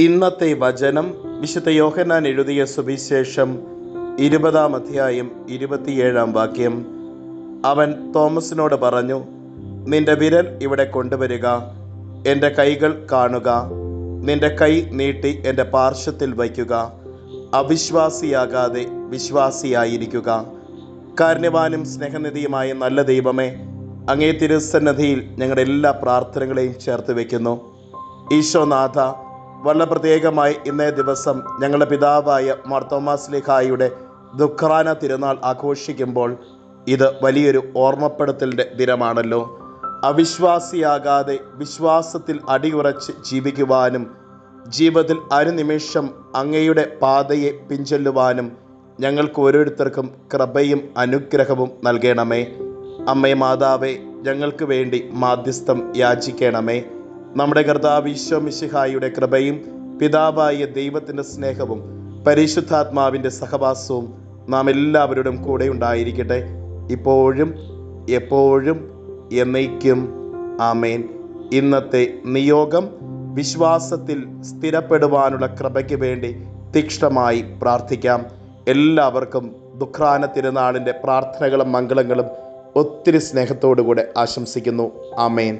ഇന്നത്തെ വചനം വിശുദ്ധ യോഹന്നാൻ എഴുതിയ സുവിശേഷം 20-ാം അധ്യായം 27-ാം വാക്യം. അവൻ തോമസിനോട് പറഞ്ഞു, നിന്റെ വിരൽ ഇവിടെ കൊണ്ടുവരിക, എൻ്റെ കൈകൾ കാണുക, നിന്റെ കൈ നീട്ടി എൻ്റെ പാർശ്വത്തിൽ വയ്ക്കുക, അവിശ്വാസിയാകാതെ വിശ്വാസിയായിരിക്കുക. കാരുണ്യവാനും സ്നേഹനിധിയുമായ നല്ല ദൈവമേ, അങ്ങേ തിരുസന്നിധിയിൽ ഞങ്ങളുടെ എല്ലാ പ്രാർത്ഥനകളെയും ചേർത്ത് വയ്ക്കുന്നു. ഈശോനാഥ, വളരെ പ്രത്യേകമായി ഇന്നേ ദിവസം ഞങ്ങളുടെ പിതാവായ മാർ തോമാ ശ്ലീഹായുടെ ദുഃഖറാന തിരുനാൾ ആഘോഷിക്കുമ്പോൾ ഇത് വലിയൊരു ഓർമ്മപ്പെടുത്തലിൻ്റെ ദിനമാണല്ലോ. അവിശ്വാസിയാകാതെ വിശ്വാസത്തിൽ അടിയുറച്ച് ജീവിക്കുവാനും ജീവിതത്തിൽ അനുനിമിഷം അങ്ങയുടെ പാതയെ പിൻചൊല്ലുവാനും ഞങ്ങൾക്ക് ഓരോരുത്തർക്കും കൃപയും അനുഗ്രഹവും നൽകണമേ. അമ്മേ മാതാവേ, ഞങ്ങൾക്ക് വേണ്ടി മാധ്യസ്ഥം യാചിക്കണമേ. നമ്മുടെ കർത്താവ് ഈശോ മിശിഹായുടെ കൃപയും പിതാവായ ദൈവത്തിൻ്റെ സ്നേഹവും പരിശുദ്ധാത്മാവിൻ്റെ സഹവാസവും നാം എല്ലാവരുടെയും കൂടെ ഉണ്ടായിരിക്കട്ടെ, ഇപ്പോഴും എപ്പോഴും എന്നേക്കും. ആമേൻ. ഇന്നത്തെ നിയോഗം വിശ്വാസത്തിൽ സ്ഥിരപ്പെടുവാനുള്ള കൃപയ്ക്ക് വേണ്ടി തീക്ഷ്ണമായി പ്രാർത്ഥിക്കാം. എല്ലാവർക്കും ദുഃഖറാന തിരുനാളിൻ്റെ പ്രാർത്ഥനകളും മംഗളങ്ങളും ഒത്തിരി സ്നേഹത്തോടു കൂടെ ആശംസിക്കുന്നു. ആമേൻ.